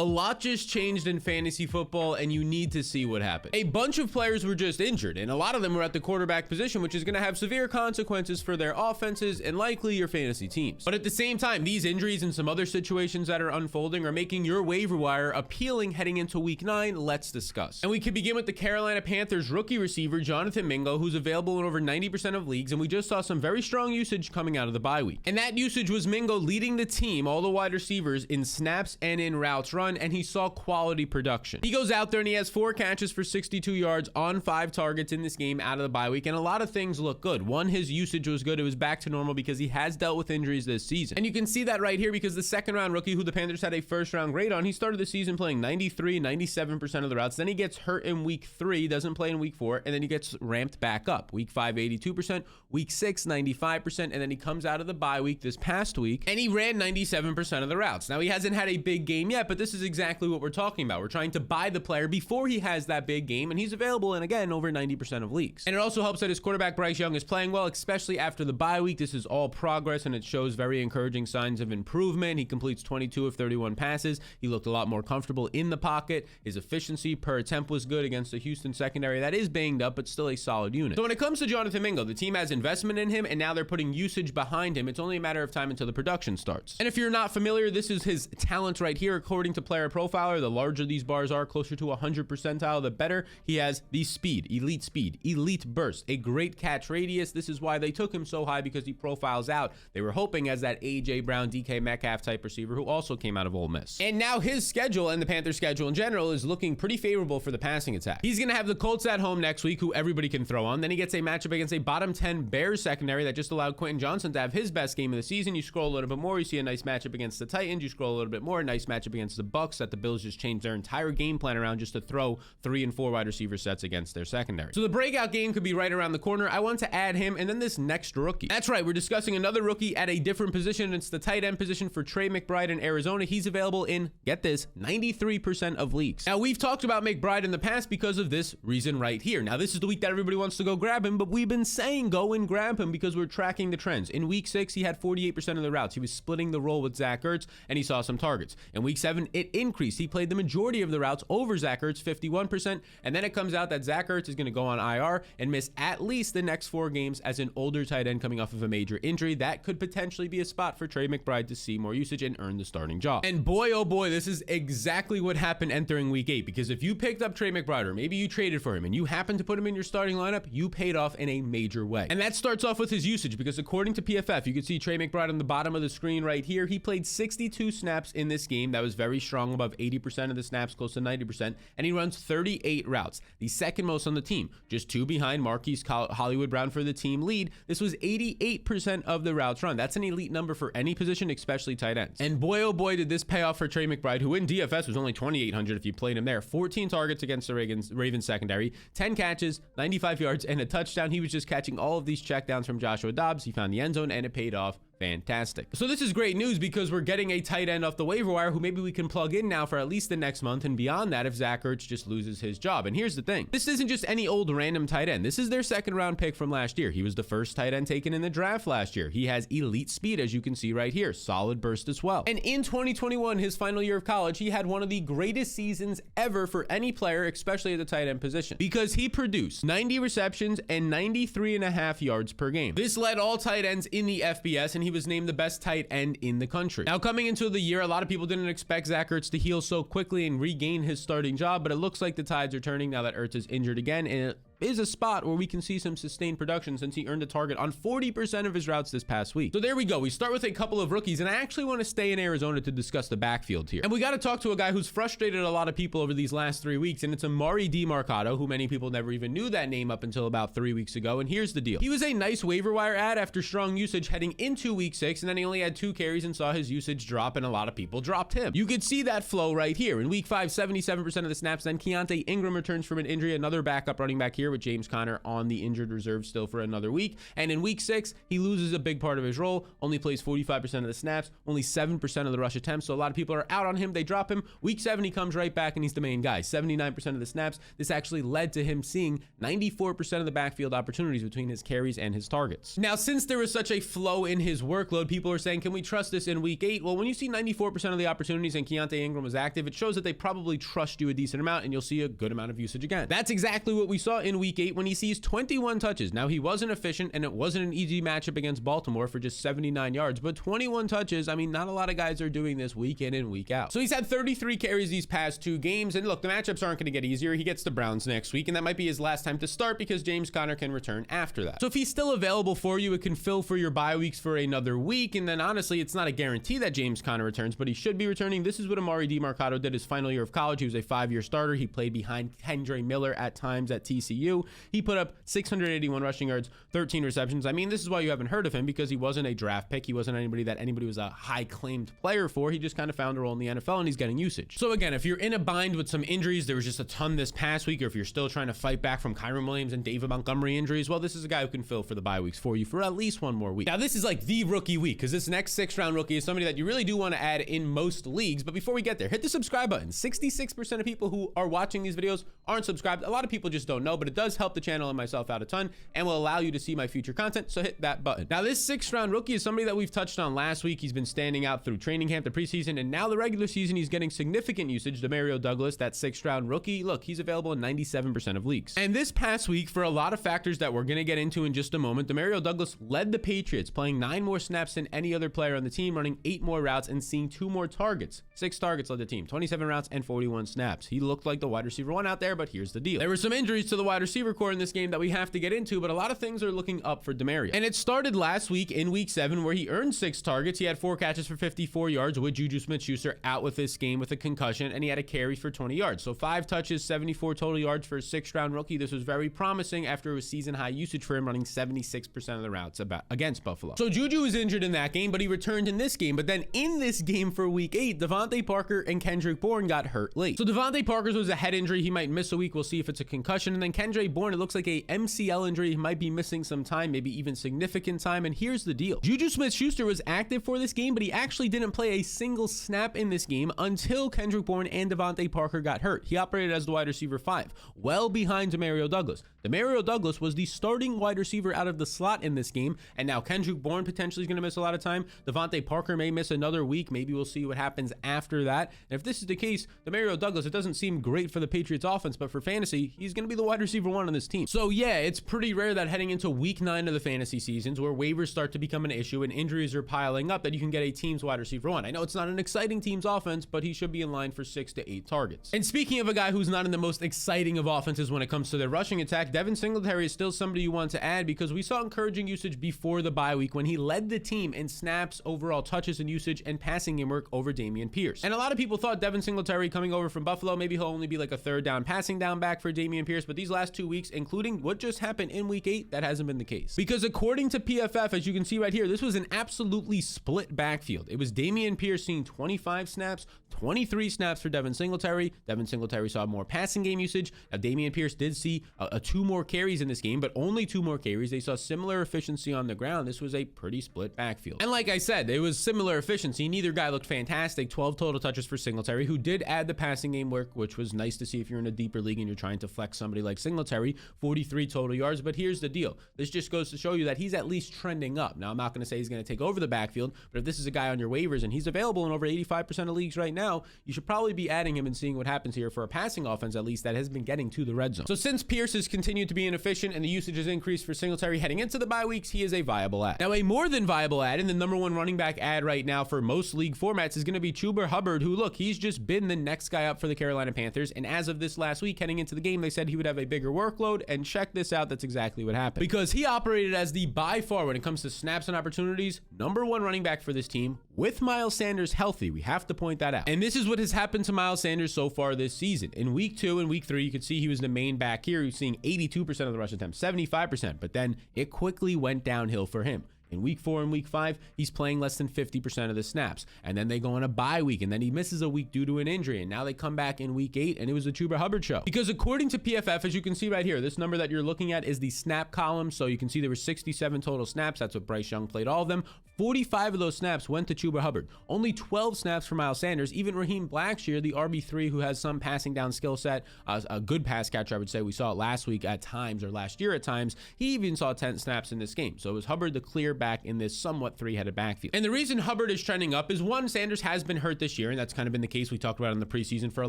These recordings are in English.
A lot just changed in fantasy football, and you need to see what happened. A bunch of players were just injured, and a lot of them were at the quarterback position, which is going to have severe consequences for their offenses and likely your fantasy teams. But at the same time, these injuries and some other situations that are unfolding are making your waiver wire appealing heading into week 9. Let's discuss. And we can begin with the Carolina Panthers rookie receiver, Jonathan Mingo, who's available in over 90% of leagues, and we just saw some very strong usage coming out of the bye week. And that usage was Mingo leading the team, all the wide receivers, in snaps and in routes run, and he saw quality production. He goes out there and he has 4 catches for 62 yards on 5 targets in this game out of the bye week, and a lot of things look good. One, his usage was good. It was back to normal because he has dealt with injuries this season. And you can see that right here because the second round rookie, who the Panthers had a first round grade on, he started the season playing 93, 97% of the routes. Then he gets hurt in week 3, doesn't play in week 4, and then he gets ramped back up. Week 5, 82%, week 6, 95%, and then he comes out of the bye week this past week and he ran 97% of the routes. Now, he hasn't had a big game yet, but this is exactly what we're talking about. We're trying to buy the player before he has that big game, and he's available in, again, over 90% of leagues. And it also helps that his quarterback, Bryce Young, is playing well, especially after the bye week. This is all progress, and it shows very encouraging signs of improvement. He completes 22 of 31 passes. He looked a lot more comfortable in the pocket. His efficiency per attempt was good against the Houston secondary that is banged up, but still a solid unit. So when it comes to Jonathan Mingo, the team has investment in him, and now they're putting usage behind him. It's only a matter of time until the production starts. And if you're not familiar, this is his talent right here. According to Player Profiler, the larger these bars are, closer to 100 percentile, the better. He has the speed, elite burst, a great catch radius. This is why they took him so high, because he profiles out. They were hoping as that A.J. Brown, DK Metcalf type receiver who also came out of Ole Miss. And now his schedule, and the Panthers schedule in general, is looking pretty favorable for the passing attack. He's going to have the Colts at home next week, who everybody can throw on. Then he gets a matchup against a bottom 10 Bears secondary that just allowed Quentin Johnson to have his best game of the season. You scroll a little bit more, you see a nice matchup against the Titans. You scroll a little bit more, a nice matchup against the Bucks that the Bills just changed their entire game plan around just to throw 3 and 4 wide receiver sets against their secondary. So the breakout game could be right around the corner. I want to add him, and then this next rookie. That's right, we're discussing another rookie at a different position. It's the tight end position for Trey McBride in Arizona. He's available in, get this, 93% of leagues. Now, we've talked about McBride in the past because of this reason right here. Now, this is the week that everybody wants to go grab him, but we've been saying go and grab him because we're tracking the trends. In week 6, he had 48% of the routes. He was splitting the role with Zach Ertz, and he saw some targets. In week 7, it increased. He played the majority of the routes over Zach Ertz, 51%, and then it comes out that Zach Ertz is going to go on IR and miss at least the next 4 games as an older tight end coming off of a major injury. That could potentially be a spot for Trey McBride to see more usage and earn the starting job. And boy, oh boy, this is exactly what happened entering week 8, because if you picked up Trey McBride, or maybe you traded for him and you happened to put him in your starting lineup, you paid off in a major way. And that starts off with his usage, because according to PFF, you can see Trey McBride on the bottom of the screen right here. He played 62 snaps in this game. That was very strong, above 80% of the snaps, close to 90%, and he runs 38 routes, the second most on the team, just 2 behind Marquise Hollywood Brown for the team lead. This was 88% of the routes run. That's an elite number for any position, especially tight ends. And boy, oh boy, did this pay off for Trey McBride, who in DFS was only 2,800 if you played him there. 14 targets against the Ravens secondary, 10 catches, 95 yards, and a touchdown. He was just catching all of these checkdowns from Joshua Dobbs. He found the end zone, and it paid off. Fantastic. So this is great news because we're getting a tight end off the waiver wire who maybe we can plug in now for at least the next month and beyond that if Zach Ertz just loses his job. And here's the thing. This isn't just any old random tight end. This is their second round pick from last year. He was the first tight end taken in the draft last year. He has elite speed, as you can see right here. Solid burst as well. And in 2021, his final year of college, he had one of the greatest seasons ever for any player, especially at the tight end position, because he produced 90 receptions and 93.5 yards per game. This led all tight ends in the FBS, and he was named the best tight end in the country. Now, coming into the year, a lot of people didn't expect Zach Ertz to heal so quickly and regain his starting job, but it looks like the tides are turning now that Ertz is injured again, and it is a spot where we can see some sustained production since he earned a target on 40% of his routes this past week. So there we go. We start with a couple of rookies, and I actually want to stay in Arizona to discuss the backfield here. And we got to talk to a guy who's frustrated a lot of people over these last 3 weeks, and it's Emari Demercado, who many people never even knew that name up until about 3 weeks ago. And here's the deal. He was a nice waiver wire ad after strong usage heading into week 6, and then he only had 2 carries and saw his usage drop, and a lot of people dropped him. You could see that flow right here. In week 5, 77% of the snaps, then Keontae Ingram returns from an injury, another backup running back here, here with James Conner on the injured reserve still for another week. And in week 6, he loses a big part of his role, only plays 45% of the snaps, only 7% of the rush attempts. So a lot of people are out on him. They drop him. Week 7, he comes right back and he's the main guy. 79% of the snaps. This actually led to him seeing 94% of the backfield opportunities between his carries and his targets. Now, since there was such a flow in his workload, people are saying, can we trust this in week 8? Well, when you see 94% of the opportunities and Keontae Ingram was active, it shows that they probably trust you a decent amount and you'll see a good amount of usage again. That's exactly what we saw in week 8 when he sees 21 touches. Now, he wasn't efficient and it wasn't an easy matchup against Baltimore for just 79 yards, but 21 touches, I mean, not a lot of guys are doing this week in and week out. So he's had 33 carries these past 2 games, and look, the matchups aren't going to get easier. He gets the Browns next week, and that might be his last time to start because James Conner can return after that. So if he's still available for you, it can fill for your bye weeks for another week, and then honestly, it's not a guarantee that James Conner returns, but he should be returning. This is what Amari DiMercato did his final year of college. He was a 5-year starter. He played behind Kendre Miller at times at TCU. He put up 681 rushing yards, 13 receptions. I mean, this is why you haven't heard of him, because he wasn't a draft pick. He wasn't anybody that anybody was a high claimed player for. He just kind of found a role in the NFL and he's getting usage. So again, if you're in a bind with some injuries, there was just a ton this past week, or if you're still trying to fight back from Kyren Williams and David Montgomery injuries, well, this is a guy who can fill for the bye weeks for you for at least one more week. Now, this is like the rookie week because this next 6th round rookie is somebody that you really do want to add in most leagues. But before we get there, hit the subscribe button. 66% of people who are watching these videos aren't subscribed. A lot of people just don't know, but it does help the channel and myself out a ton and will allow you to see my future content. So hit that button. Now, this 6th round rookie is somebody that we've touched on last week. He's been standing out through training camp, the preseason, and now the regular season. He's getting significant usage. Demario Douglas, that 6th round rookie, look, he's available in 97% of leagues. And this past week, for a lot of factors that we're going to get into in just a moment, Demario Douglas led the Patriots, playing 9 more snaps than any other player on the team, running 8 more routes and seeing 2 more targets. 6 targets led the team, 27 routes and 41 snaps. He looked like the wide receiver 1 out there, but here's the deal. There were some injuries to the wide receiver core in this game that we have to get into, but a lot of things are looking up for Demario. And it started last week in week 7 where he earned 6 targets. He had 4 catches for 54 yards with Juju Smith-Schuster out with this game with a concussion, and he had a carry for 20 yards. So 5 touches, 74 total yards for a 6th round rookie. This was very promising after it was season high usage for him, running 76% of the routes against Buffalo. So Juju was injured in that game, but he returned in this game. But then in this game for week 8, Devontae Parker and Kendrick Bourne got hurt late. So Devontae Parker's was a head injury. He might miss a week. We'll see if it's a concussion. And then Kendrick Bourne, it looks like a MCL injury. He might be missing some time, maybe even significant time. And here's the deal. Juju Smith-Schuster was active for this game, but he actually didn't play a single snap in this game until Kendrick Bourne and Devontae Parker got hurt. He operated as the wide receiver 5, well behind Demario Douglas. Demario Douglas was the starting wide receiver out of the slot in this game, and now Kendrick Bourne potentially is going to miss a lot of time. Devontae Parker may miss another week. Maybe we'll see what happens after that. And if this is the case, Demario Douglas, it doesn't seem great for the Patriots offense, but for fantasy, he's going to be the wide receiver 1 on this team. So yeah, it's pretty rare that heading into week 9 of the fantasy seasons, where waivers start to become an issue and injuries are piling up, that you can get a team's wide receiver 1. I know it's not an exciting team's offense, but he should be in line for 6 to 8 targets. And speaking of a guy who's not in the most exciting of offenses when it comes to their rushing attack, Devin Singletary is still somebody you want to add because we saw encouraging usage before the bye week when he led the team in snaps, overall touches and usage, and passing game work over Dameon Pierce. And a lot of people thought Devin Singletary coming over from Buffalo, maybe he'll only be like a 3rd down passing down back for Dameon Pierce, but these last 2 weeks, including what just happened in week 8, that hasn't been the case. Because according to PFF, as you can see right here, this was an absolutely split backfield. It was Dameon Pierce seeing 25 snaps, 23 snaps for Devin Singletary. Devin Singletary saw more passing game usage. Now, Dameon Pierce did see 2 more carries in this game, but only 2 more carries. They saw similar efficiency on the ground. This was a pretty split backfield. And like I said, it was similar efficiency. Neither guy looked fantastic. 12 total touches for Singletary, who did add the passing game work, which was nice to see if you're in a deeper league and you're trying to flex somebody like Singletary. 43 total yards, but here's the deal. This just goes to show you that he's at least trending up. Now, I'm not going to say he's going to take over the backfield, but if this is a guy on your waivers and he's available in over 85% of leagues right now, you should probably be adding him and seeing what happens here for a passing offense, at least, that has been getting to the red zone. So since Pierce has continued to be inefficient and the usage has increased for Singletary heading into the bye weeks, he is a viable add. Now, a more than viable add, and the #1 running back add right now for most league formats, is going to be Chuba Hubbard, who, look, he's just been the next guy up for the Carolina Panthers, and as of this last week, heading into the game, they said he would have a bigger workload, and check this out, that's exactly what happened. Because he operated as the, by far, when it comes to snaps and opportunities, #1 running back for this team, with Miles Sanders healthy. We have to point that out. And this is what has happened to Miles Sanders so far this season. In week 2 and week 3, you could see he was the main back here. He was seeing 82% of the rush attempts, 75%, but then it quickly went downhill for him. In week 4 and week 5, he's playing less than 50% of the snaps. And then they go on a bye week, and then he misses a week due to an injury. And now they come back in week 8, and it was the Chuba Hubbard show. Because according to PFF, as you can see right here, this number that you're looking at is the snap column. So you can see there were 67 total snaps. That's what Bryce Young played all of them. 45 of those snaps went to Chuba Hubbard. Only 12 snaps for Miles Sanders. Even Raheem Blackshear, the RB3 who has some passing down skill set, a good pass catcher, I would say. We saw it last week at times, or last year at times. He even saw 10 snaps in this game. So it was Hubbard the clear back in this somewhat three-headed backfield. And the reason Hubbard is trending up is, one, Sanders has been hurt this year, and that's kind of been the case we talked about in the preseason for a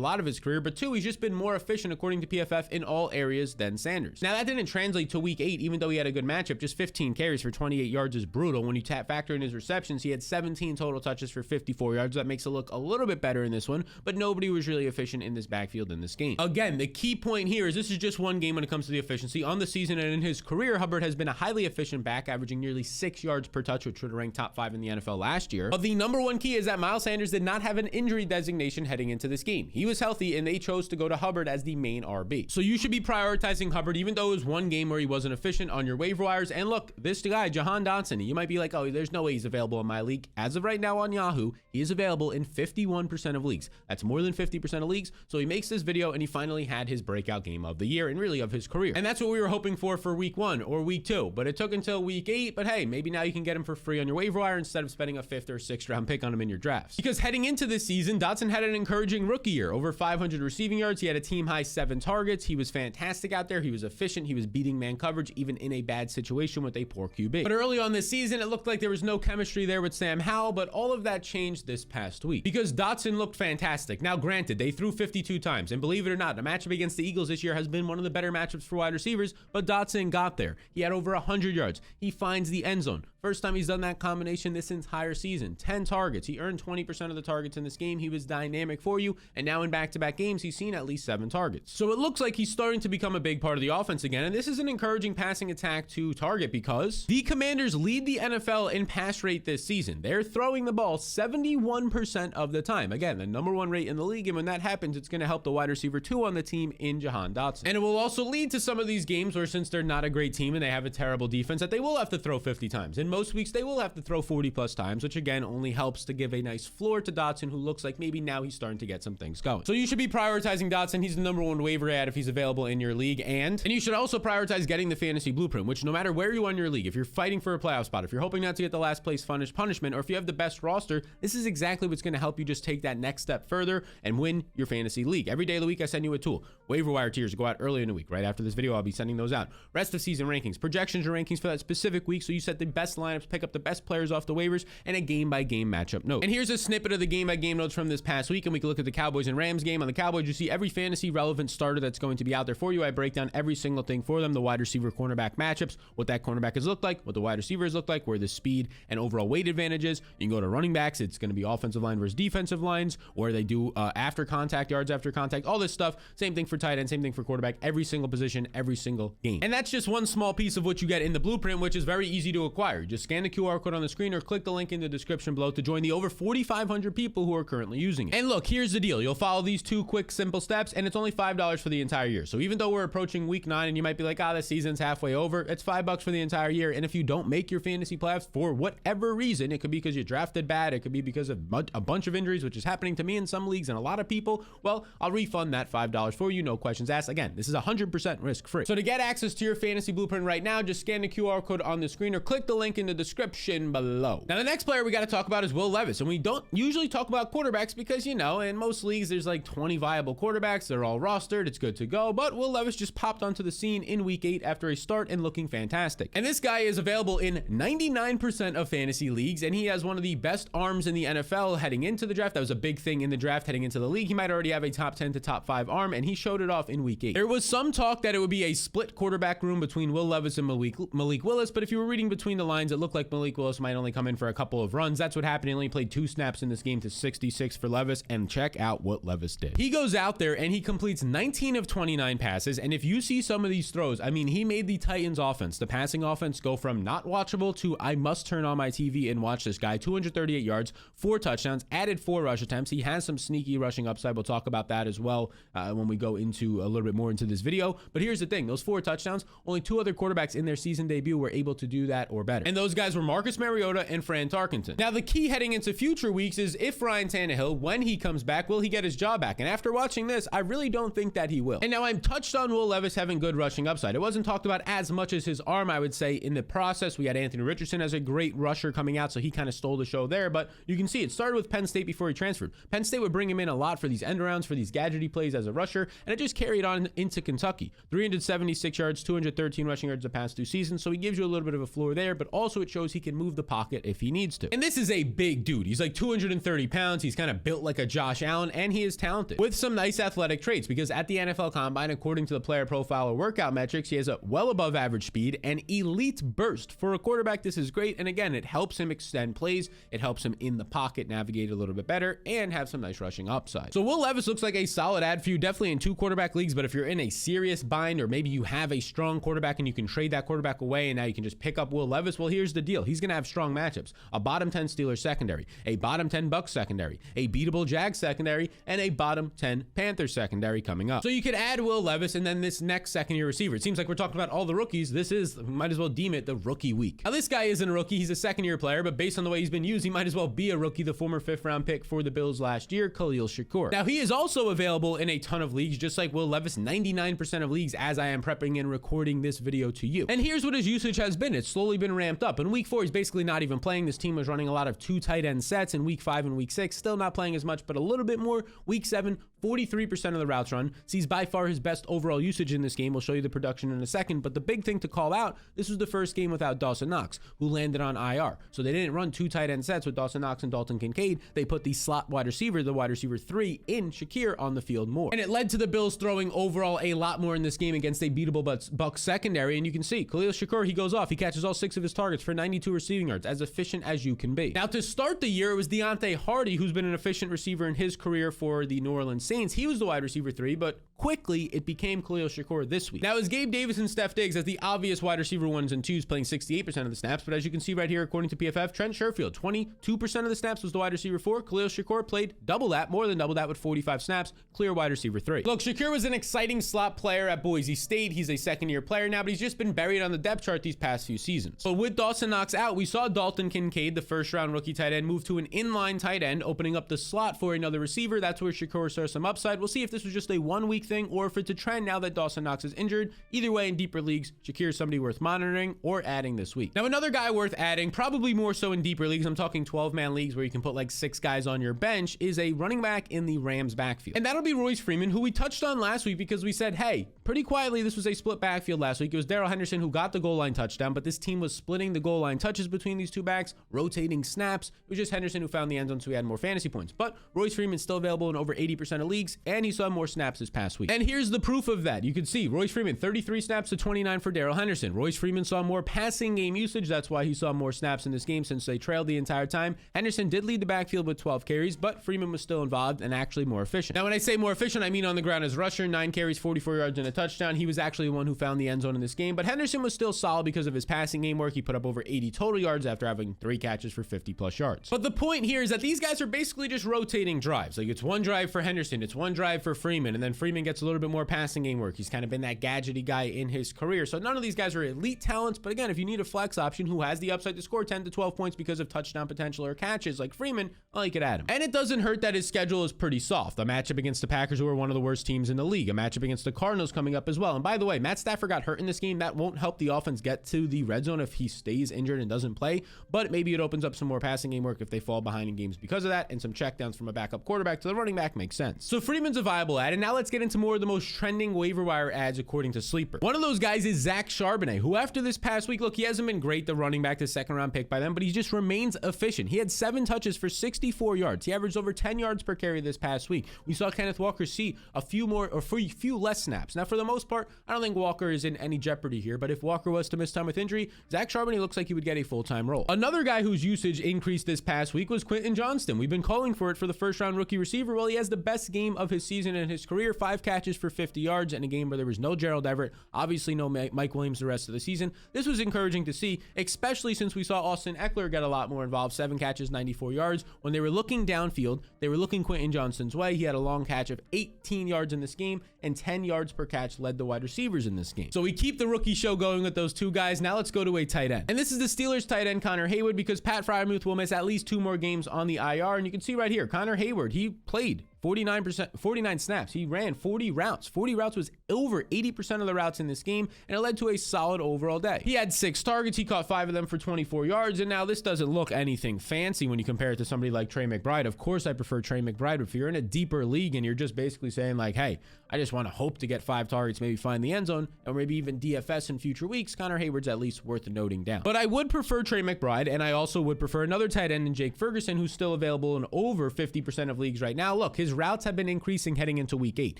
lot of his career. But 2, he's just been more efficient according to PFF in all areas than Sanders. Now that didn't translate to week 8, even though he had a good matchup. Just 15 carries for 28 yards is brutal. When you factor in his receptions, he had 17 total touches for 54 yards. That makes it look a little bit better in this one, but nobody was really efficient in this backfield in this game. Again, the key point here is this is just one game when it comes to the efficiency. On the season and in his career, Hubbard has been a highly efficient back, averaging nearly 6 yards per touch, which would rank top 5 in the NFL last year. But the number one key is that Miles Sanders did not have an injury designation heading into this game. He was healthy, and they chose to go to Hubbard as the main RB. So you should be prioritizing Hubbard, even though it was one game where he wasn't efficient, on your waiver wires. And look, this guy, Jahan Dotson, you might be like, oh, there's no way he's available in my league. As of right now on Yahoo, he is available in 51% of leagues. That's more than 50% of leagues. So he makes this video, and he finally had his breakout game of the year, and really of his career. And that's what we were hoping for week 1 or week 2. But it took until week 8. But hey, maybe now you can get him for free on your waiver wire instead of spending a 5th or 6th round pick on him in your drafts. Because heading into this season, Dotson had an encouraging rookie year. Over 500 receiving yards. He had a team high 7 targets. He was fantastic out there. He was efficient. He was beating man coverage, even in a bad situation with a poor QB. But early on this season, it looked like there was no chemistry there with Sam Howell. But all of that changed this past week because Dotson looked fantastic. Now, granted, they threw 52 times, and believe it or not, the matchup against the Eagles this year has been one of the better matchups for wide receivers, but Dotson got there. He had over 100 yards. He finds the end zone. First time he's done that combination this entire season. 10 targets. He earned 20% of the targets in this game. He was dynamic for you, and now in back-to-back games, he's seen at least 7 targets. So it looks like he's starting to become a big part of the offense again, and this is an encouraging passing attack to target because the Commanders lead the NFL in pass rate this season. They're throwing the ball 71% of the time. Again, the number 1 rate in the league, and when that happens, it's going to help the wide receiver 2 on the team in Jahan Dotson. And it will also lead to some of these games where, since they're not a great team and they have a terrible defense, that they will have to throw 50 times. In most weeks, they will have to throw 40 plus times, which again only helps to give a nice floor to Dotson, who looks like maybe now he's starting to get some things going. So you should be prioritizing Dotson. He's the number 1 waiver ad if he's available in your league. And you should also prioritize getting the fantasy blueprint, which no matter where you are in your league, if you're fighting for a playoff spot, if you're hoping not to get the last place punishment, or if you have the best roster, this is exactly what's going to help you just take that next step further and win your fantasy league. Every day of the week, I send you a tool. Waiver wire tiers go out early in the week. Right after this video, I'll be sending those out. Rest of season rankings, projections and rankings for that specific week, so you set the best lineups, pick up the best players off the waivers, and a game-by-game matchup note. And here's a snippet of the game-by-game notes from this past week, and we can look at the Cowboys and Rams game. On the Cowboys, you see every fantasy relevant starter that's going to be out there for you. I break down every single thing for them, the wide receiver cornerback matchups, what that cornerback has looked like, what the wide receivers look like, where the speed and overall weight advantage is. You can go to running backs. It's going to be offensive line versus defensive lines, where they do after contact, yards after contact, all this stuff. Same thing for tight end, same thing for quarterback, every single position, every single game. And that's just one small piece of what you get in the blueprint, which is very easy to acquire. Just scan the QR code on the screen or click the link in the description below to join the over 4,500 people who are currently using it. And look, here's the deal. You'll follow these 2 quick, simple steps, and it's only $5 for the entire year. So even though we're approaching week 9 and you might be like, the season's halfway over, it's $5 for the entire year. And if you don't make your fantasy playoffs for whatever reason, it could be because you drafted bad, it could be because of a bunch of injuries, which is happening to me in some leagues and a lot of people, well, I'll refund that $5 for you, no questions asked. Again, this is 100% risk-free. So to get access to your fantasy blueprint right now, just scan the QR code on the screen or click the link in the description below. Now, the next player we got to talk about is Will Levis, and we don't usually talk about quarterbacks because, in most leagues, there's like 20 viable quarterbacks. They're all rostered. It's good to go, but Will Levis just popped onto the scene in week 8 after a start and looking fantastic. And this guy is available in 99% of fantasy leagues, and he has one of the best arms in the NFL heading into the draft. That was a big thing in the draft heading into the league. He might already have a top 10 to top 5 arm, and he showed it off in week 8. There was some talk that it would be a split quarterback room between Will Levis and Malik Willis, but if you were reading between the lines, it looked like Malik Willis might only come in for a couple of runs. That's what happened. He only played 2 snaps in this game to 66 for Levis, and check out what Levis did. He goes out there and he completes 19 of 29 passes, and if you see some of these throws, he made the Titans offense, the passing offense, go from not watchable to I must turn on my TV and watch this guy. 238 yards, 4 touchdowns, added 4 rush attempts. He has some sneaky rushing upside. We'll talk about that as well when we go into a little bit more into this video. But here's the thing, those 4 touchdowns, only 2 other quarterbacks in their season debut were able to do that or better. And those guys were Marcus Mariota and Fran Tarkenton. Now, the key heading into future weeks is if Ryan Tannehill, when he comes back, will he get his job back? And after watching this, I really don't think that he will. And now I'm touched on Will Levis having good rushing upside. It wasn't talked about as much as his arm, I would say, in the process. We had Anthony Richardson as a great rusher coming out, so he kind of stole the show there. But you can see it started with Penn State before he transferred. Penn State would bring him in a lot for these end arounds, for these gadgety plays as a rusher, and it just carried on into Kentucky. 376 yards, 213 rushing yards the past 2 seasons, so he gives you a little bit of a floor there, but also it shows he can move the pocket if he needs to. And this is a big dude. He's like 230 pounds. He's kind of built like a Josh Allen, and he is talented with some nice athletic traits, because at the NFL Combine, according to the player profile or workout metrics, he has a well above average speed and elite burst. For a quarterback, this is great, and again, it helps him extend plays. It helps him in the pocket navigate a little bit better and have some nice rushing upside. So Will Levis looks like a solid add for you, definitely in 2 quarterback leagues, but if you're in a serious bind, or maybe you have a strong quarterback and you can trade that quarterback away and now you can just pick up Will Levis, well, here's the deal. He's going to have strong matchups. A bottom 10 Steelers secondary, a bottom 10 Bucs secondary, a beatable Jags secondary, and a bottom 10 Panthers secondary coming up. So you could add Will Levis and then this next second-year receiver. It seems like we're talking about all the rookies. This is, might as well deem it the rookie week. Now, this guy isn't a rookie. He's a second-year player, but based on the way he's been used, he might as well be a rookie. The former 5th-round pick for the Bills last year, Khalil Shakur. Now, he is also available in a ton of leagues, just like Will Levis, 99% of leagues as I am prepping and recording this video to you. And here's what his usage has been. It's slowly been ramped up. In week 4, he's basically not even playing. This team was running a lot of 2 tight end sets. In week 5 and week 6, still not playing as much, but a little bit more. Week 7, 43% of the routes run. Sees by far his best overall usage in this game. We'll show you the production in a second, but the big thing to call out, this was the first game without Dawson Knox, who landed on IR. So they didn't run 2 tight end sets with Dawson Knox and Dalton Kincaid. They put the slot wide receiver, the wide receiver 3, in Shakir on the field more. And it led to the Bills throwing overall a lot more in this game against a beatable Bucs secondary. And you can see Khalil Shakur, he goes off. He catches all 6 of his targets for 92 receiving yards, as efficient as you can be. Now, to start the year, it was Deontay Hardy, who's been an efficient receiver in his career for the New Orleans Saints. He was the wide receiver 3, but quickly it became Khalil Shakur this week. Now, it was Gabe Davis and Steph Diggs as the obvious wide receiver 1s and 2s, playing 68% of the snaps. But as you can see right here, according to PFF, Trent Sherfield, 22% of the snaps was the wide receiver 4. Khalil Shakur played double that, more than double that, with 45 snaps, clear wide receiver 3. Look, Shakir was an exciting slot player at Boise State. He's a second-year player now, but he's just been buried on the depth chart these past few seasons. But with Dawson Knox out, we saw Dalton Kincaid, the first-round rookie tight end, move to an inline tight end, opening up the slot for another receiver. That's where Shakur saw some upside. We'll see if this was just a one-week thing or if it's a trend now that Dawson Knox is injured. Either way, in deeper leagues, Shakir is somebody worth monitoring or adding this week. Now, another guy worth adding, probably more so in deeper leagues, I'm talking 12-man leagues where you can put like 6 guys on your bench, is a running back in the Rams backfield. And that'll be Royce Freeman, who we touched on last week because we said, hey, pretty quietly, this was a split backfield last week. It was Darrell Henderson who got the goal line touchdown, but this team was splitting the goal line touches between these 2 backs, rotating snaps. It was just Henderson who found the end zone, so he had more fantasy points. But Royce Freeman's still available in over 80% of leagues, and he saw more snaps this past week. And here's the proof of that. You can see Royce Freeman, 33 snaps to 29 for Darrell Henderson. Royce Freeman saw more passing game usage. That's why he saw more snaps in this game, since they trailed the entire time. Henderson did lead the backfield with 12 carries, but Freeman was still involved and actually more efficient. Now, when I say more efficient, I mean on the ground as rusher, 9 carries, 44 yards, and a touchdown. He was actually the one who found the end zone in this game, but Henderson was still solid because of his passing game work. He put up over 80 total yards after having 3 catches for 50+ yards. But the point here is that these guys are basically just rotating drives. Like, it's one drive for Henderson, it's one drive for Freeman, and then Freeman gets a little bit more passing game work. He's kind of been that gadgety guy in his career. So none of these guys are elite talents, but again, if you need a flex option who has the upside to score 10 to 12 points because of touchdown potential or catches like Freeman, well, you could add him. And it doesn't hurt that his schedule is pretty soft. A matchup against the Packers, who are one of the worst teams in the league. A matchup against the Cardinals coming up as well. And by the way, Matt Stafford got hurt in this game. That won't help the offense get to the red zone if he stays injured and doesn't play, but maybe it opens up some more passing game work if they fall behind in games because of that, and some checkdowns from a backup quarterback to the running back makes sense. So Freeman's a viable add, and now let's get into more of the most trending waiver wire ads according to Sleeper. One of those guys is Zach Charbonnet, who after this past week, look, he hasn't been great, the running back, the 2nd-round pick by them, but he just remains efficient. He had 7 touches for 64 yards. He averaged over 10 yards per carry this past week. We saw Kenneth Walker see a few more, or a few less snaps. Now, for the most part, I don't think Walker is in any jeopardy here, but if Walker was to miss time with injury, Zach Charbonnet looks like he would get a full-time role. Another guy whose usage increased this past week was Quentin Johnston. We've been calling for it for the 1st-round rookie receiver. Well, he has the best game of his season and his career, 5 catches for 50 yards in a game where there was no Gerald Everett, obviously no Mike Williams the rest of the season. This was encouraging to see, especially since we saw Austin Eckler get a lot more involved, 7 catches, 94 yards. When they were looking downfield, they were looking Quentin Johnston's way. He had a long catch of 18 yards in this game, and 10 yards per catch led the wide receivers in this game. So we keep the rookie show going with those 2 guys. Now let's go to a tight end. And this is the Steelers tight end Connor Heyward, because Pat Freiermuth will miss at least 2 more games on the IR. And you can see right here, Connor Heyward, he played 49 snaps. He ran 40 routes. 40 routes was over 80% of the routes in this game, and it led to a solid overall day. He had 6 targets. He caught 5 of them for 24 yards. And now this doesn't look anything fancy when you compare it to somebody like Trey McBride. Of course, I prefer Trey McBride, but if you're in a deeper league and you're just basically saying like, hey, I just want to hope to get 5 targets, maybe find the end zone, or maybe even DFS in future weeks, Connor Heyward's at least worth noting down. But I would prefer Trey McBride, and I also would prefer another tight end in Jake Ferguson, who's still available in over 50% of leagues right now. Look, his routes have been increasing heading into week 8.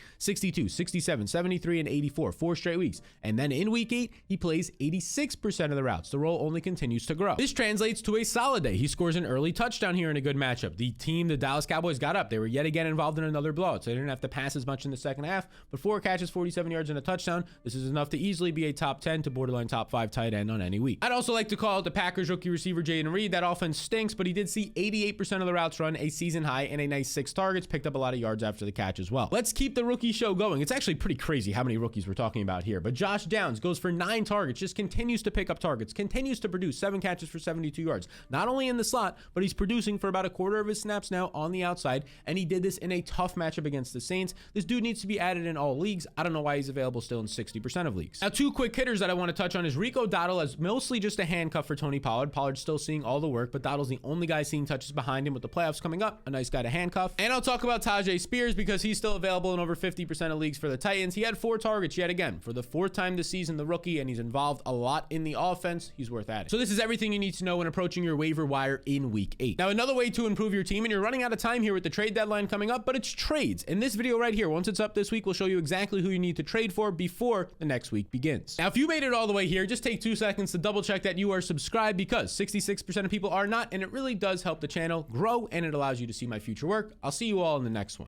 62, 67, 73, and 84, 4 straight weeks. And then in week 8, he plays 86% of the routes. The role only continues to grow. This translates to a solid day. He scores an early touchdown here in a good matchup. The team, the Dallas Cowboys, got up. They were yet again involved in another blowout, so they didn't have to pass as much in the second half. But 4 catches, 47 yards, and a touchdown. This is enough to easily be a top 10 to borderline top 5 tight end on any week. I'd also like to call out the Packers rookie receiver Jayden Reed. That offense stinks, but he did see 88% of the routes run, a season high, and a nice 6 targets. Picked up a lot of yards after the catch as well. Let's keep the rookie show going. It's actually pretty crazy how many rookies we're talking about here. But Josh Downs goes for 9 targets, just continues to pick up targets, continues to produce 7 catches for 72 yards. Not only in the slot, but he's producing for about a quarter of his snaps now on the outside, and he did this in a tough matchup against the Saints. This dude needs to be added in all leagues. I don't know why he's available still in 60% of leagues. Now, 2 quick hitters that I want to touch on is Rico Dowdle, as mostly just a handcuff for Tony Pollard. Pollard's still seeing all the work, but Dowdle's the only guy seeing touches behind him with the playoffs coming up. A nice guy to handcuff. And I'll talk about Tyjae Spears because he's still available in over 50% of leagues for the Titans. He had 4 targets yet again for the 4th time this season, the rookie, and he's involved a lot in the offense. He's worth adding. So this is everything you need to know when approaching your waiver wire in week 8. Now, another way to improve your team, and you're running out of time here with the trade deadline coming up, but it's trades. In this video right here, once it's up this week, we'll show you exactly who you need to trade for before the next week begins. Now, if you made it all the way here, just take 2 seconds to double check that you are subscribed, because 66% of people are not, and it really does help the channel grow, and it allows you to see my future work. I'll see you all in the next one.